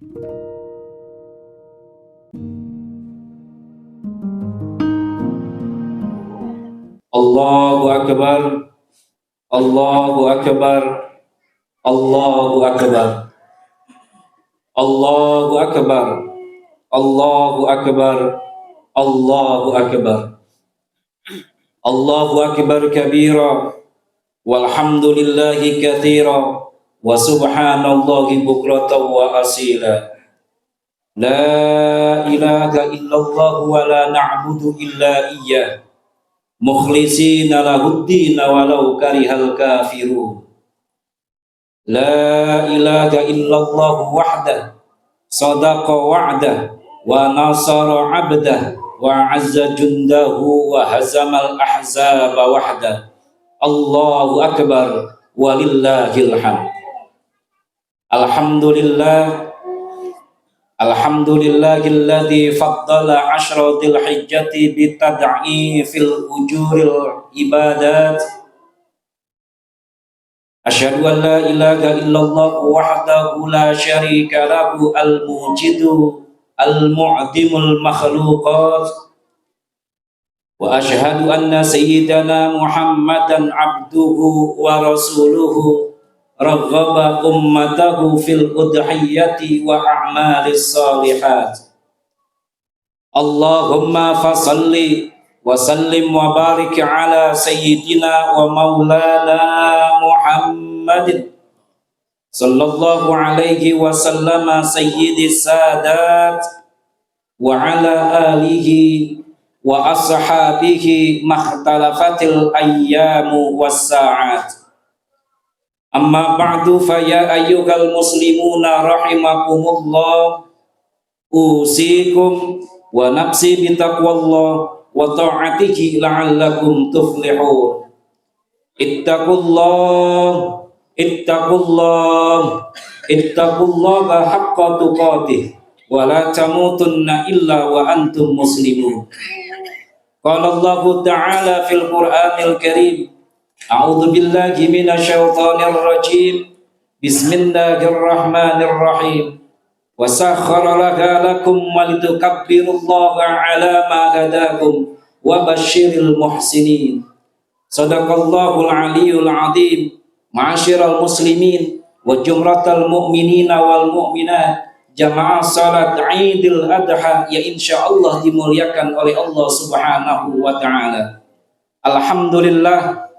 Allahu Akbar, Allahu Akbar, Allahu Akbar, Allahu Akbar, Allahu Akbar, Allahu Akbar, Allahu Akbar kabira, walhamdulillahi katsira, wa subhanallahi bukratan wa asila. La ilaha illallah wa la na'budu illa iyyah, mukhlisina lahuddin walau karihal kafirun. La ilaha illallah wahdah, sadaqa wa'dah, wa nasara 'abdah, wa 'azza jundahu, wa hazamal ahzaba wahdah. Allahu akbar, walillahil hamd. Alhamdulillah, alhamdulillahilladzi faddala 'ashra dzulhijjati bitad'ifil ujuril ibadat. Asyhadu an la ilaha illallah wahdahu la syarika lahu al-mujidu al-mu'dimul makhluqat. Wa asyhadu anna sayyidana Muhammadan abduhu wa rasuluhu raghaba ummatahu fil udhiyati wa a'malis salihat. Allahumma fasalli wa sallim wa barik ala sayyidina wa maulana Muhammadin sallallahu alaihi wa sallama sayyidis sadat wa ala alihi wa ashabihi makhtalafatil ayyamu was sa'at. Amma ba'du, fa ya ayyuhal muslimuna rahimakumullah, usikum wa nafsi bitaqwallah wa ta'atihi la'allakum tuflihun. Ittaqullah, ittaqullah, ittaqullaha haqqa tuqatih, wa la tamutunna illa wa antum muslimun. Qala Allah ta'ala fil Qur'anil Karim, a'udzu billahi minasyaitonir rajim. Bismillahirrahmanirrahim. Wa sakhkhara lakum wa litukabbirullaha 'ala ma hadakum wa basyiril muhsinin. Shadaqallahul aliyyul 'adzim. Ma'asyiral muslimin wa jumratal mu'minina wal mu'minat, jamaah salat Idul Adha ya insyaallah dimuliakan oleh Allah Subhanahu wa taala. Alhamdulillah,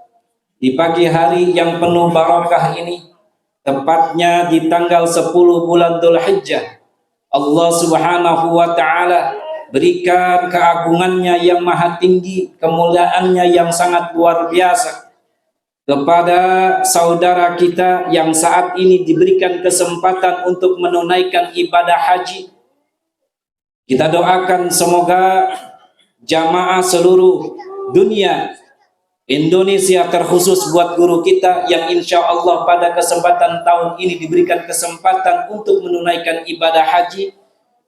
di pagi hari yang penuh barakah ini, tepatnya di tanggal 10 bulan Dzulhijjah, Allah Subhanahu wa taala berikan keagungannya yang maha tinggi, kemuliaannya yang sangat luar biasa kepada saudara kita yang saat ini diberikan kesempatan untuk menunaikan ibadah haji. Kita doakan semoga jamaah seluruh dunia, Indonesia terkhusus buat guru kita yang insya Allah pada kesempatan tahun ini diberikan kesempatan untuk menunaikan ibadah haji,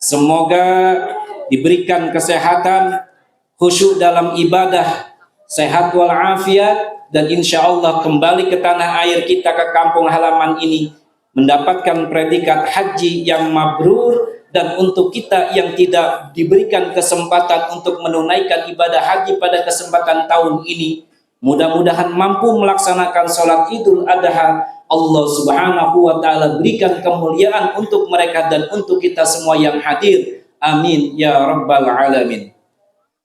semoga diberikan kesehatan, khusyuk dalam ibadah, sehat walafiat, dan insya Allah kembali ke tanah air kita, ke kampung halaman ini mendapatkan predikat haji yang mabrur. Dan untuk kita yang tidak diberikan kesempatan untuk menunaikan ibadah haji pada kesempatan tahun ini, mudah-mudahan mampu melaksanakan sholat Idul Adha. Allah Subhanahu wa ta'ala berikan kemuliaan untuk mereka dan untuk kita semua yang hadir. Amin ya rabbal alamin.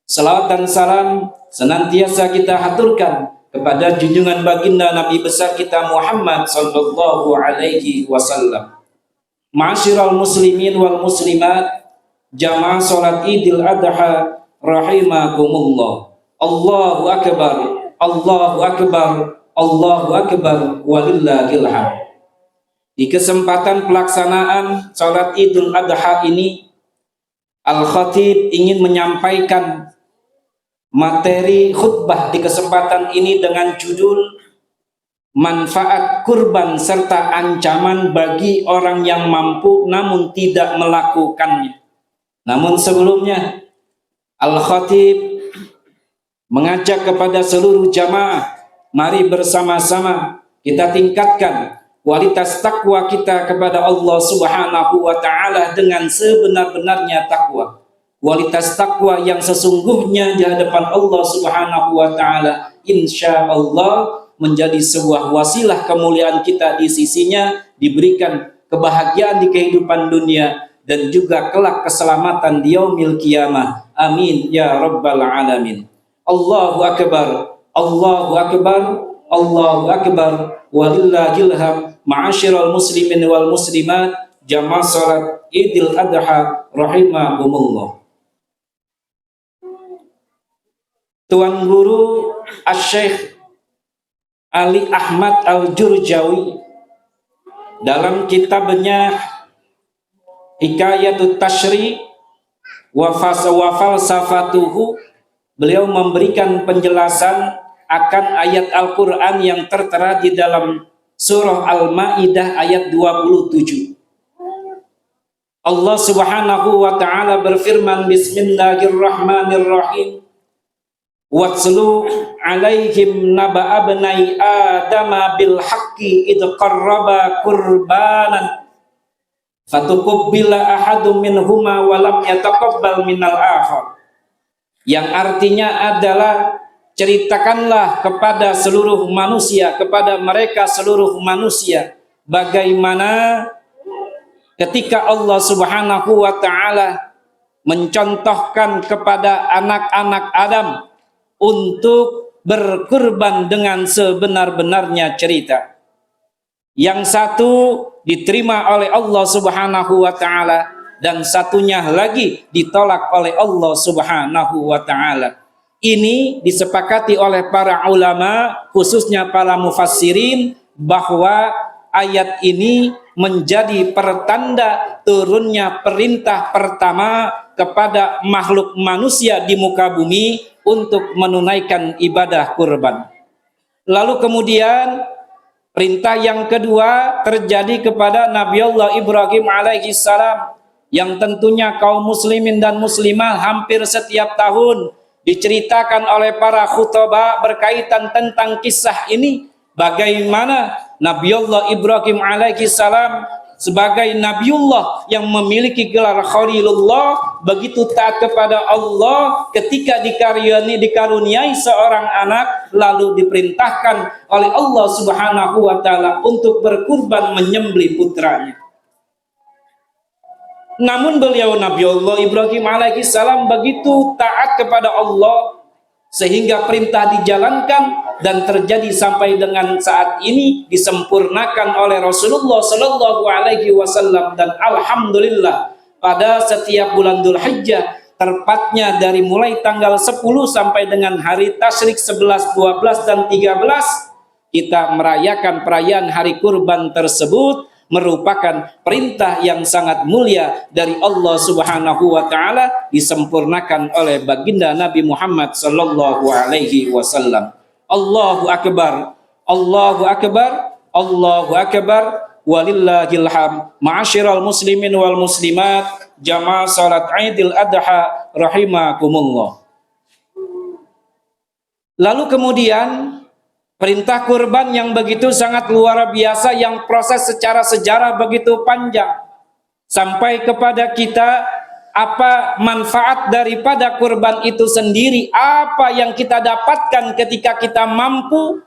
Salawat dan salam senantiasa kita haturkan kepada junjungan baginda Nabi besar kita Muhammad sallallahu alaihi wasallam. Ma'asyiral muslimin wal muslimat, jamaah salat Idul Adha rahimakumullah. Allahu akbar, Allahu akbar, Allahu akbar, walillahil hamd. Di kesempatan pelaksanaan salat Idul Adha ini, Al-Khatib ingin menyampaikan materi khutbah di kesempatan ini dengan judul manfaat kurban serta ancaman bagi orang yang mampu namun tidak melakukannya. Namun sebelumnya, Al-Khatib mengajak kepada seluruh jamaah, mari bersama-sama kita tingkatkan kualitas takwa kita kepada Allah Subhanahu wa taala dengan sebenar-benarnya takwa. Kualitas takwa yang sesungguhnya di hadapan Allah Subhanahu wa taala insya Allah menjadi sebuah wasilah kemuliaan kita di sisinya, diberikan kebahagiaan di kehidupan dunia dan juga kelak keselamatan di yaumil qiyamah. Amin ya rabbal alamin. Allahu akbar, Allahu akbar, Allahu akbar, walillahil hamd. Ma'asyiral muslimin wal muslimat, jamaah salat Idul Adha rahimakumullah. Tuan Guru Asy-Syaikh Ali Ahmad Al-Jurjawi dalam kitabnya Hikayatut Tashri wa Falsafatuhu, beliau memberikan penjelasan akan ayat Al-Quran yang tertera di dalam surah Al-Ma'idah ayat 27. Allah Subhanahu wa ta'ala berfirman, Bismillahirrahmanirrahim, Watslu alaihim naba'a bnai adama bil haqqi id qarraba qurbanan fatuqabbala ahadum minhuma wa lam yataqabbal minal akhar. Yang artinya adalah ceritakanlah kepada seluruh manusia, kepada mereka seluruh manusia, bagaimana ketika Allah Subhanahu wa ta'ala mencontohkan kepada anak-anak Adam untuk berkurban dengan sebenar-benarnya cerita. Yang satu diterima oleh Allah Subhanahu wa ta'ala dan satunya lagi ditolak oleh Allah Subhanahu wa ta'ala. Ini disepakati oleh para ulama, khususnya para mufassirin, bahwa ayat ini menjadi pertanda turunnya perintah pertama kepada makhluk manusia di muka bumi untuk menunaikan ibadah kurban. Lalu kemudian perintah yang kedua terjadi kepada Nabi Allah Ibrahim alaihi salam, yang tentunya kaum muslimin dan muslimah hampir setiap tahun diceritakan oleh para khutbah berkaitan tentang kisah ini, bagaimana Nabi Allah Ibrahim alaihi salam sebagai Nabiullah yang memiliki gelar Khalilullah begitu taat kepada Allah, ketika dikaruniai seorang anak lalu diperintahkan oleh Allah Subhanahu wa ta'ala untuk berkurban menyembelih putranya. Namun beliau Nabi Allah Ibrahim alaihi salam begitu taat kepada Allah sehingga perintah dijalankan dan terjadi sampai dengan saat ini disempurnakan oleh Rasulullah Sallallahu Alaihi Wasallam. Dan alhamdulillah pada setiap bulan Dzulhijjah, tepatnya dari mulai tanggal 10 sampai dengan hari tasyrik 11, 12 dan 13, kita merayakan perayaan hari kurban tersebut, merupakan perintah yang sangat mulia dari Allah Subhanahu wa ta'ala, disempurnakan oleh baginda Nabi Muhammad sallallahu alaihi wasallam. Allahu akbar, Allahu akbar, Allahu akbar, walillahil hamd. Ma'asyiral muslimin wal muslimat, jamaah salat Idul Adha rahimakumullah. Lalu kemudian perintah kurban yang begitu sangat luar biasa, yang proses secara sejarah begitu panjang, sampai kepada kita apa manfaat daripada kurban itu sendiri, apa yang kita dapatkan ketika kita mampu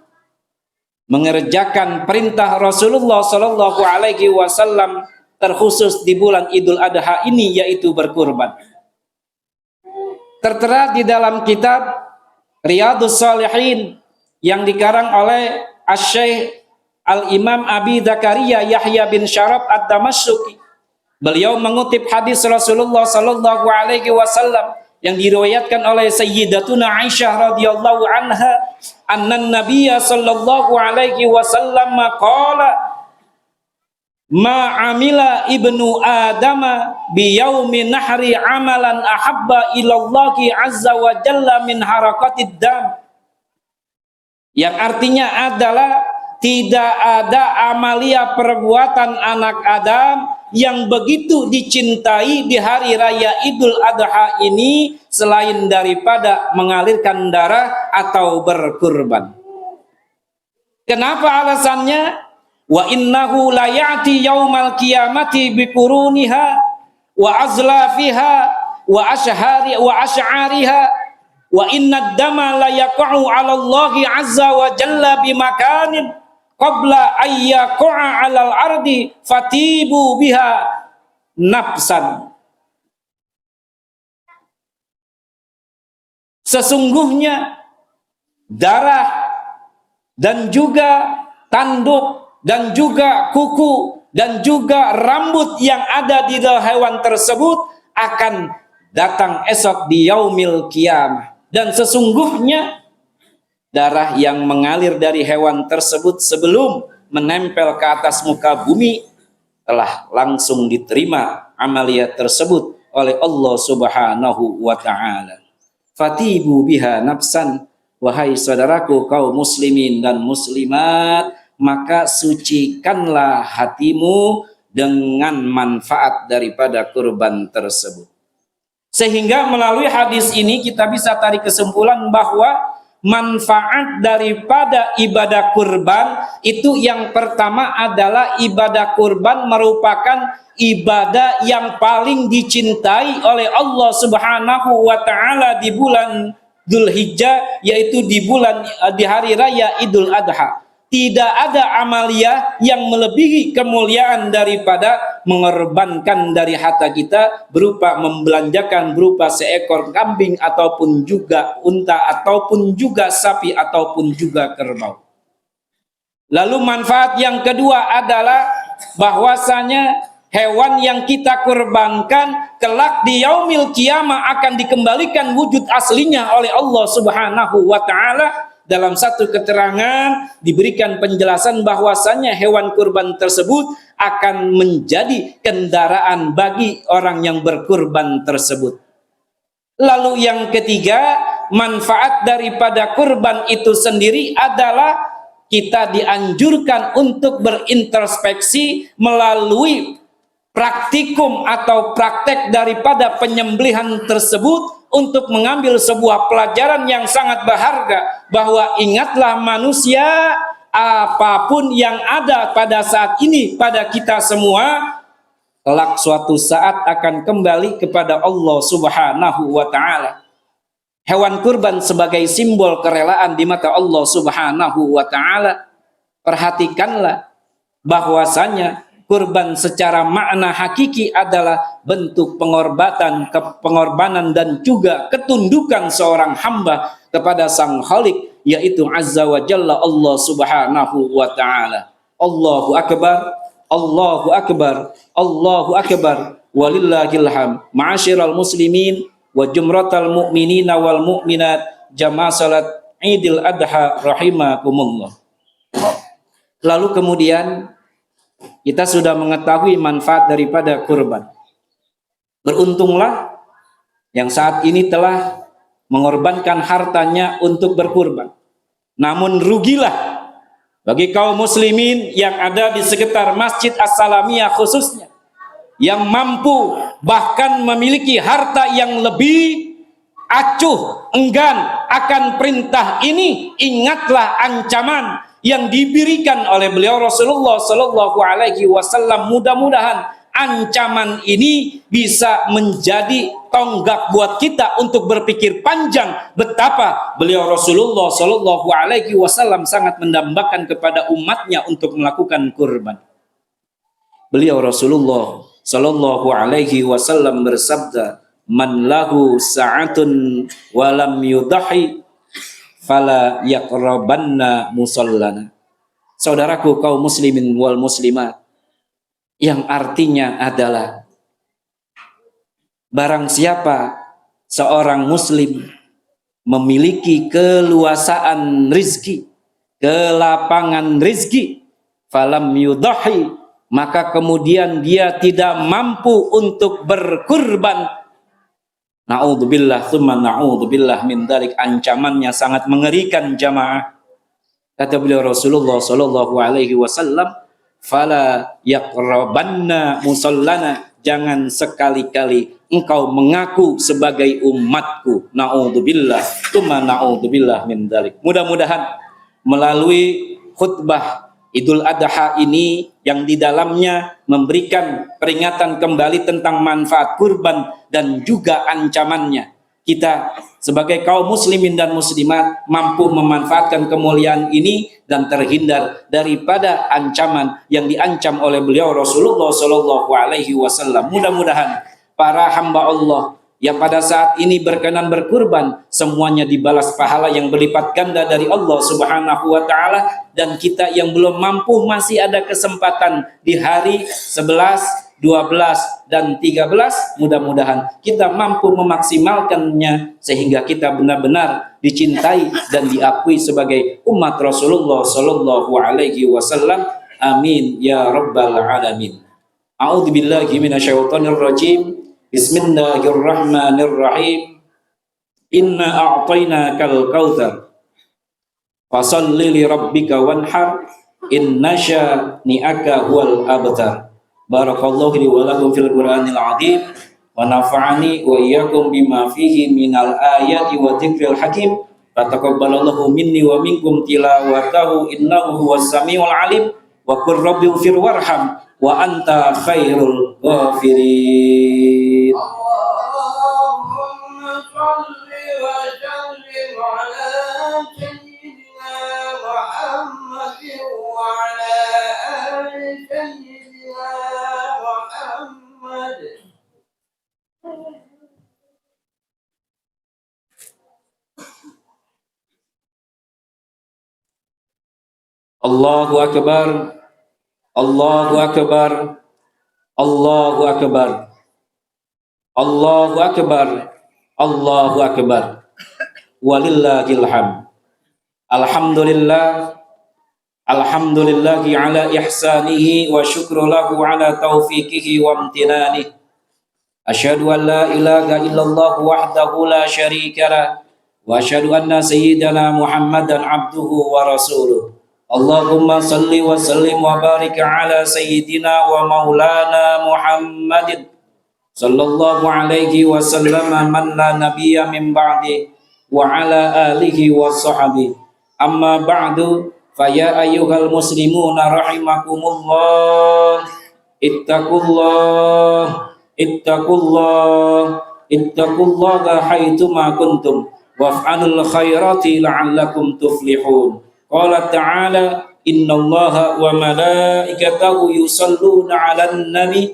mengerjakan perintah Rasulullah Sallallahu Alaihi Wasallam, terkhusus di bulan Idul Adha ini, yaitu berkurban. Tertera di dalam kitab Riyadhus Shalihin yang dikarang oleh Asy-Syaikh Al-Imam Abi Zakaria Yahya bin Syaraf Ad-Damashqi. Beliau mengutip hadis Rasulullah sallallahu alaihi wasallam yang diriwayatkan oleh Sayyidatuna Aisyah radhiyallahu anha, annan Nabiyya sallallahu alaihi wasallam qala ma amila ibnu adama bi yaumi nahri amalan ahabba ilallahi azza wa jalla min harakatid dam. Yang artinya adalah tidak ada amalia perbuatan anak Adam yang begitu dicintai di hari raya Idul Adha ini selain daripada mengalirkan darah atau berkurban. Kenapa alasannya? wa innahu la ya'ti yaumal qiyamati biquruniha wa azlafiha wa ash'ariha wa inna dama la yaqa'u 'ala Allahi 'azza wa jalla bi makanin qabla ay yaqa'a 'alal ardi fatibu biha nafsan. Sesungguhnya darah dan juga tanduk dan juga kuku dan juga rambut yang ada di dalam hewan tersebut akan datang esok di yaumil qiyamah. Dan sesungguhnya darah yang mengalir dari hewan tersebut sebelum menempel ke atas muka bumi telah langsung diterima amaliyat tersebut oleh Allah Subhanahu wa ta'ala. Fatibu biha nafsan, wahai saudaraku kaum muslimin dan muslimat, maka sucikanlah hatimu dengan manfaat daripada kurban tersebut. Sehingga melalui hadis ini kita bisa tarik kesimpulan bahwa manfaat daripada ibadah kurban itu yang pertama adalah ibadah kurban merupakan ibadah yang paling dicintai oleh Allah Subhanahu wa ta'ala di bulan Dzulhijjah, yaitu di hari raya Idul Adha. Tidak ada amalia yang melebihi kemuliaan daripada mengorbankan dari harta kita berupa membelanjakan berupa seekor kambing ataupun juga unta ataupun juga sapi ataupun juga kerbau. Lalu manfaat yang kedua adalah bahwasanya hewan yang kita kurbankan kelak di yaumil qiyamah akan dikembalikan wujud aslinya oleh Allah Subhanahu wa ta'ala. Dalam satu keterangan diberikan penjelasan bahwasanya hewan kurban tersebut akan menjadi kendaraan bagi orang yang berkurban tersebut. Lalu yang ketiga, manfaat daripada kurban itu sendiri adalah kita dianjurkan untuk berintrospeksi melalui praktikum atau praktek daripada penyembelihan tersebut untuk mengambil sebuah pelajaran yang sangat berharga, bahwa ingatlah manusia, apapun yang ada pada saat ini pada kita semua kelak suatu saat akan kembali kepada Allah Subhanahu wa ta'ala. Hewan kurban sebagai simbol kerelaan di mata Allah Subhanahu wa ta'ala. Perhatikanlah bahwasanya kurban secara makna hakiki adalah bentuk pengorbanan dan juga ketundukan seorang hamba kepada Sang Khalik, yaitu Azza wa Jalla Allah Subhanahu wa ta'ala. Allahu Akbar, Allahu Akbar, Allahu Akbar, walillahil hamd. Ma'asyiral muslimin wa jumratal mu'minina wal mu'minat, jamaah salat Idul Adha rahimakumullah. Lalu kemudian kita sudah mengetahui manfaat daripada kurban. Beruntunglah yang saat ini telah mengorbankan hartanya untuk berkurban. Namun rugilah bagi kaum muslimin yang ada di sekitar Masjid As-Salamiyah khususnya, yang mampu bahkan memiliki harta yang lebih acuh enggan akan perintah ini. Ingatlah ancaman yang diberikan oleh beliau Rasulullah Sallallahu Alaihi Wasallam. Mudah-mudahan ancaman ini bisa menjadi tonggak buat kita untuk berpikir panjang betapa beliau Rasulullah Sallallahu Alaihi Wasallam sangat mendambakan kepada umatnya untuk melakukan kurban. Beliau Rasulullah Sallallahu Alaihi Wasallam bersabda, "Man lahu sa'atun walam yudahi fala yaqrabanna musallana." Saudaraku kaum muslimin wal muslimat, yang artinya adalah barang siapa seorang muslim memiliki keluasaan rizki, kelapangan rizki, falam yudahi, maka kemudian dia tidak mampu untuk berkurban, na'udzubillah tsumma na'udzubillah min dzalik, ancamannya sangat mengerikan jamaah. Kata beliau Rasulullah sallallahu alaihi wasallam, fala yaqrabanna musallana, jangan sekali-kali engkau mengaku sebagai umatku, na'udzubillah tsumma na'udzubillah min dzalik. Mudah-mudahan melalui khutbah Idul Adha ini yang di dalamnya memberikan peringatan kembali tentang manfaat kurban dan juga ancamannya. Kita sebagai kaum muslimin dan muslimat mampu memanfaatkan kemuliaan ini dan terhindar daripada ancaman yang diancam oleh beliau Rasulullah Shallallahu Alaihi Wasallam. Mudah-mudahan para hamba Allah yang pada saat ini berkenan berkurban semuanya dibalas pahala yang berlipat ganda dari Allah Subhanahu wa taala, dan kita yang belum mampu masih ada kesempatan di hari 11, 12 dan 13, mudah-mudahan kita mampu memaksimalkannya sehingga kita benar-benar dicintai dan diakui sebagai umat Rasulullah Sallallahu Alaihi Wasallam. Amin ya rabbal alamin. A'udzubillahi minasyaitonirrajim. Bismillahirrahmanirrahim. Inna a'tainakal kautsar fasholli li rabbika wanhar inna syani'aka huwal abtar. Barakallahu li wa lakum fil Qur'anil azim wa nafa'ani wa iyyakum bima fihi minal ayati wa dzikril hakim. Fataqabbalallahu minni wa minkum tilawatahu innahu huwas samiul alim. Wa qur rabbighfir warham wa anta khairul ghafirin. Allahumma shalli wa sallim ala sayyidina Muhammadin wa ala ali sayyidina Muhammad. Allahu akbar. Allahu akbar. Allahu akbar. Allahu akbar. Allahu akbar. Walillahil hamd. Alhamdulillah. Alhamdulillahi ala ihsanihi wa syukru lahu ala taufiqihi wa amtinanihi. Asyhadu an la ilaha illallah wahdahu la syarika lah wa asyhadu anna sayyidana Muhammadan abduhu wa rasuluh. Allahumma salli wa sallim wa barik ala sayyidina wa maulana Muhammadin sallallahu alaihi wa sallam man la nabiyya min ba'di wa ala alihi wa sahbihi. Amma ba'du, fa ya ayyuhal muslimuna rahimakumullah, ittaqullah ittaqullah ittaqullaha haitsuma kuntum waf'alul khairati la'allakum tuflihun. Qala ta'ala innallaha wa malaikatahu yusalluna 'alan nabi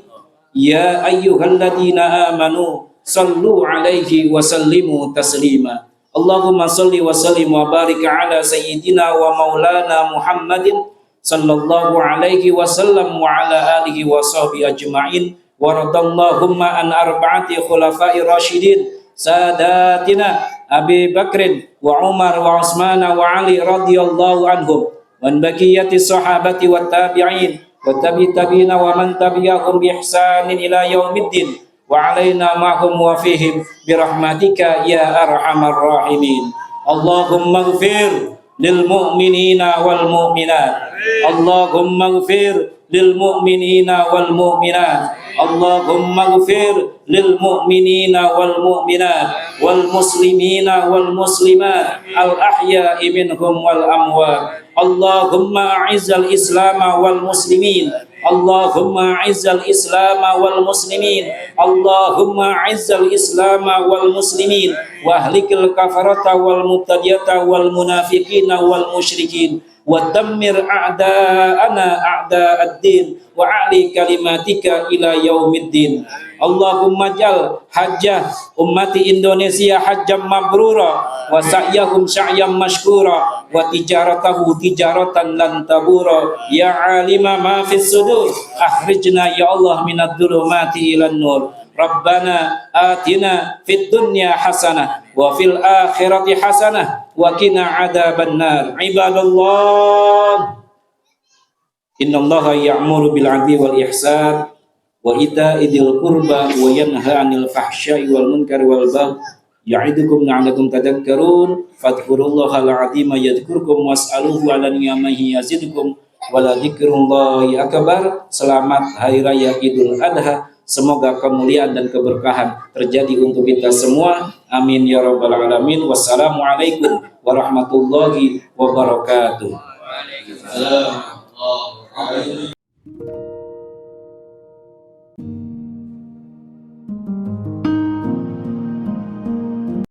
ya ayyuhalladzina amanu sallu 'alaihi wa sallimu taslima. Allahumma salli wa sallim wa barik 'ala sayyidina wa maulana Muhammadin sallallahu alaihi wasallam wa 'ala alihi wa sahbihi ajma'in. Wa radallahumma an arba'ati khulafa'ir rasyidin sadatina Abi Bakrin wa Umar wa Utsman wa Ali radhiyallahu anhum wa baqiyati sahabati wa tabi'in wa tabi'ina wa man tabi'ahum bi ihsanin ila yaumiddin wa alaina ma'hum wa fihim bi rahmatika ya arhamar rahimin. Allahumma ighfir lil mu'minina wal mu'minat. Allahumma ighfir lil mu'minina wal mu'minat. Allahumma ighfir lil mu'minina wal mu'minat wal muslimina wal muslimat al ahya'i minhum wal amwat. Allahumma a'izzal islam wal muslimin. Allahumma a'izzal islam wal muslimin. Allahumma a'izzal islam wal muslimin wa ahlikil kafarata wal mubtadi'ata wal munafiqina wal musyrikin wa dammir a'da'ana a'da'ad-din wa a'li kalimatika ila yaumiddin. Allahumma jal hajjah ummati Indonesia hajjam mabrura wa sa'yahum sa'yam mashkura wa tijaratahu tijaratan lan tabura. Ya alima ma fis sudur akhrijna ya Allah minad dhulumati ilan nur. Rabbana atina fid dunya hasanah wa fil akhirati hasanah wa qina adzabannar. Ibadallah, innallaha ya'muru bil 'adli wal ihsan wa ita'i dzil qurba wa yanha 'anil fahsya'i wal munkari wal baghi ya'idukum la'allakum tadhakkarun. Fadhkurullahal 'azima yadhkurkum was'aluhu 'ala ni'amihi yazidukum wa la dzikrullahi akbar. Selamat hari raya Idul Adha. Semoga kemuliaan dan keberkahan terjadi untuk kita semua. Amin ya rabbal alamin. Wassalamualaikum warahmatullahi wabarakatuh. Waalaikumsalam. Amin.